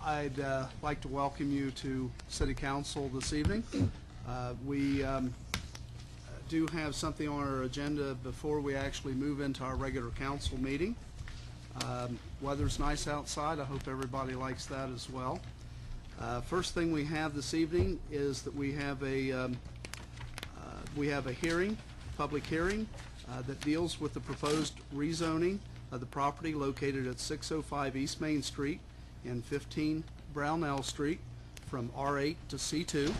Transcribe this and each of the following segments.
I'd like to welcome you to City Council this evening. We do have something on our agenda before we actually move into our regular council meeting. Weather's nice outside. I hope everybody likes that as well. First thing we have this evening is that we have a hearing, public hearing, that deals with the proposed rezoning of the property located at 605 East Main Street and 15 Brownell Street from R8 to C2.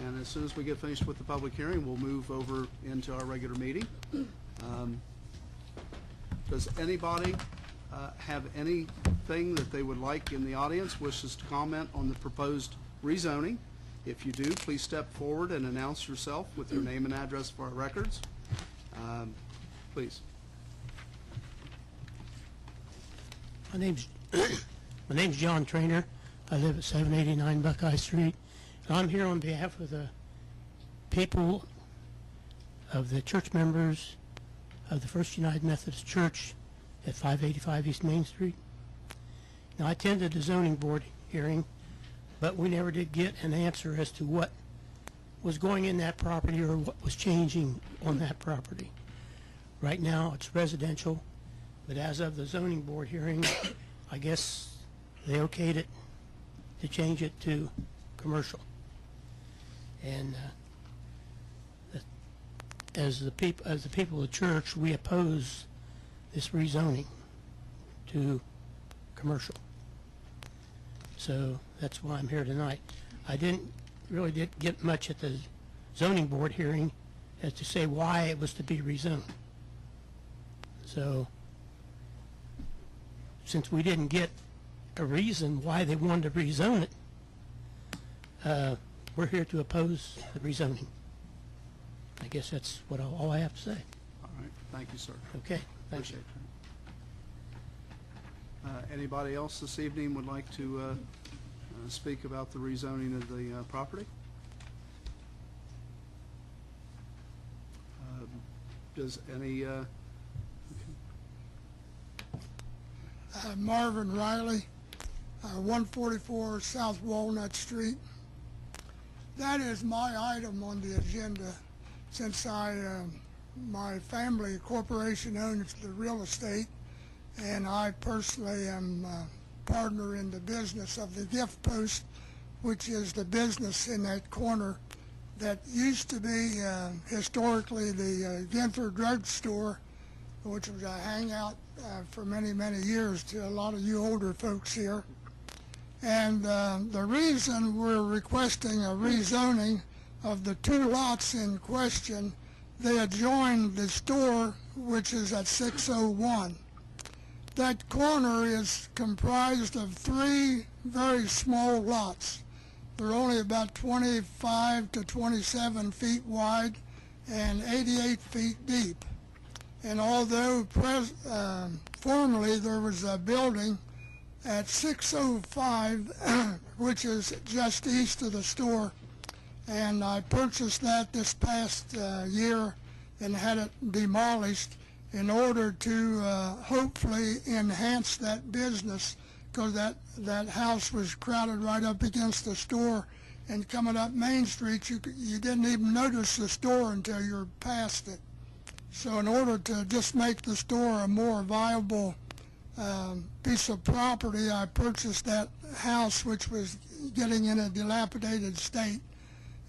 And as soon as we get finished with the public hearing, we'll move over into our regular meeting. Does anybody have anything that they would like in the audience, wishes to comment on the proposed rezoning? If you do, please step forward and announce yourself with your name and address for our records. Please. My name's John Trainer. I live at 789 Buckeye Street. And I'm here on behalf of the people, of the church members of the First United Methodist Church at 585 East Main Street. Now, I attended the zoning board hearing, but we never did get an answer as to what was going in that property or what was changing on that property. Right now, it's residential, but as of the zoning board hearing, I guess they okayed it to change it to commercial. And as the people of the church, we oppose this rezoning to commercial. So that's why I'm here tonight. I didn't get much at the zoning board hearing as to say why it was to be rezoned. So since we didn't get a reason why they wanted to rezone it, we're here to oppose the rezoning. I guess that's what all I have to say. All right. Thank you, sir. Okay. Thank you. Anybody else this evening would like to speak about the rezoning of the property? Does any... Marvin Riley, 144 South Walnut Street. That is my item on the agenda since my family corporation owns the real estate, and I personally am a partner in the business of the gift post, which is the business in that corner that used to be historically the Ginther Drug Store, which was a hangout for many, many years to a lot of you older folks here. And the reason we're requesting a rezoning of the two lots in question, they adjoin the store, which is at 601. That corner is comprised of three very small lots. They're only about 25 to 27 feet wide and 88 feet deep. And although formerly there was a building at 605, which is just east of the store, and I purchased that this past year and had it demolished in order to hopefully enhance that business, because that house was crowded right up against the store, and coming up Main Street you didn't even notice the store until you're past it. So in order to just make the store a more viable piece of property, I purchased that house, which was getting in a dilapidated state,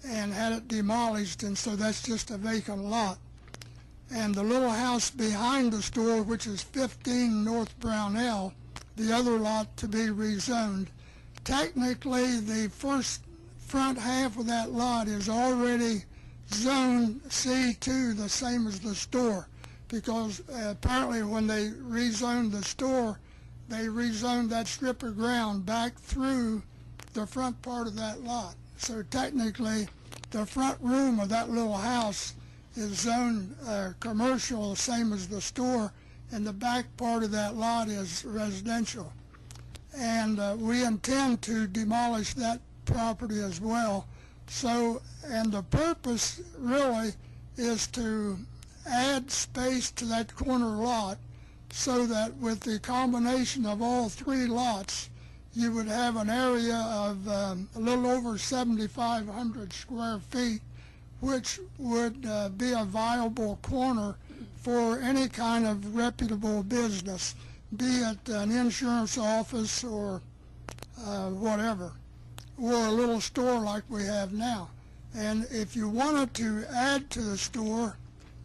and had it demolished, and so that's just a vacant lot. And the little house behind the store, which is 15 North Brownell, the other lot to be rezoned. Technically, the front half of that lot is already zone C2, the same as the store, because apparently when they rezoned the store, they rezoned that strip of ground back through the front part of that lot. So technically, the front room of that little house is zoned commercial, the same as the store, and the back part of that lot is residential. And we intend to demolish that property as well. So, and the purpose really is to add space to that corner lot so that with the combination of all three lots, you would have an area of a little over 7,500 square feet, which would be a viable corner for any kind of reputable business, be it an insurance office or whatever, or a little store like we have now. And if you wanted to add to the store,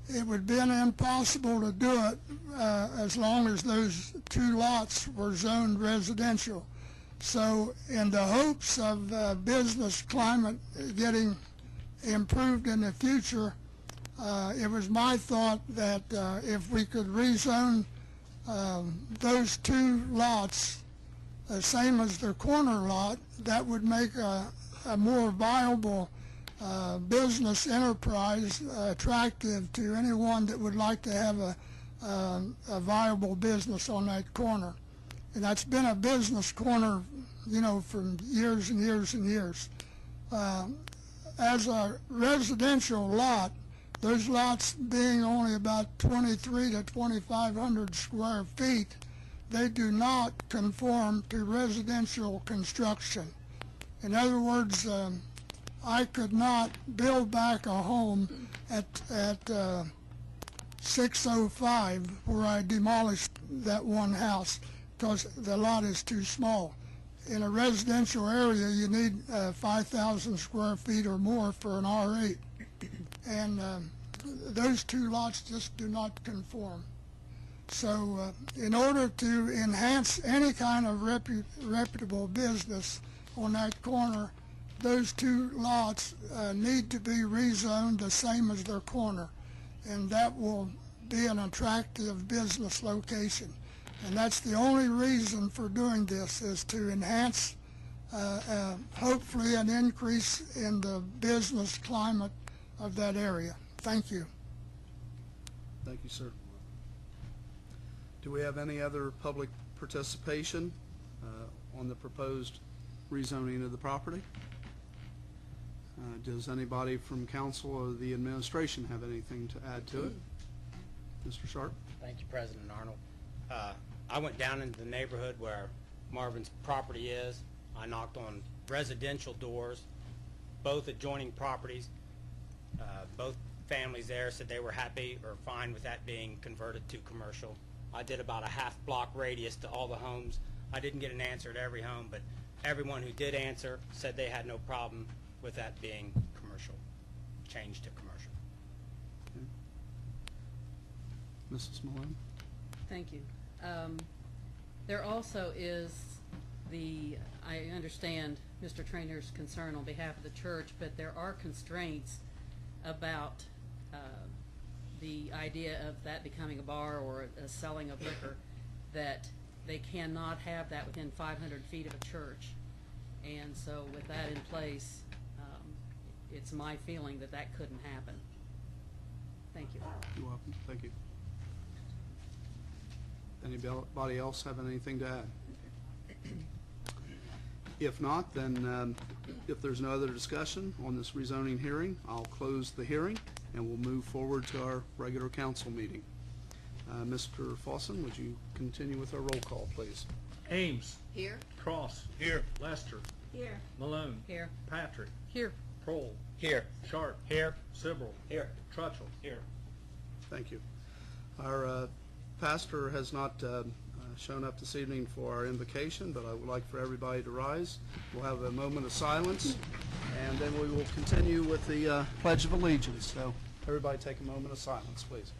it would be impossible to do it as long as those 2 lots were zoned residential. So in the hopes of business climate getting improved in the future, it was my thought that if we could rezone those 2 lots the same as the corner lot, that would make a more viable business enterprise attractive to anyone that would like to have a viable business on that corner. And that's been a business corner, you know, for years and years and years. As a residential lot, those lots being only about 23 to 2,500 square feet, they do not conform to residential construction. In other words, I could not build back a home at 605 where I demolished that one house because the lot is too small. In a residential area, you need 5,000 square feet or more for an R8. And those 2 lots just do not conform. So in order to enhance any kind of reputable business on that corner, those 2 lots need to be rezoned the same as their corner. And that will be an attractive business location. And that's the only reason for doing this, is to enhance, hopefully, an increase in the business climate of that area. Thank you. Thank you, sir. Do we have any other public participation on the proposed rezoning of the property? Does anybody from council or the administration have anything to add to it? Mr. Sharp? Thank you, President Arnold. I went down into the neighborhood where Marvin's property is. I knocked on residential doors, both adjoining properties. Both families there said they were happy or fine with that being converted to commercial. I did about a half-block radius to all the homes. I didn't get an answer at every home, but everyone who did answer said they had no problem with that being commercial, changed to commercial. Okay. Mrs. Malone? Thank you. There also is I understand Mr. Trainer's concern on behalf of the church, but there are constraints about the idea of that becoming a bar or a selling of liquor, that they cannot have that within 500 feet of a church. And so with that in place, it's my feeling that that couldn't happen. Thank you. You're welcome. Thank you. Anybody else have anything to add? If not, then if there's no other discussion on this rezoning hearing, I'll close the hearing and we'll move forward to our regular council meeting. Mr. Fawson, would you continue with our roll call, please? Ames. Here. Cross. Here. Lester. Here. Malone. Here. Patrick. Here. Prohl. Here. Sharp. Here. Sibrel. Here. Trutchell. Here. Thank you. Our pastor has not shown up this evening for our invocation, but I would like for everybody to rise. We'll have a moment of silence, and then we will continue with the Pledge of Allegiance. So everybody take a moment of silence, please.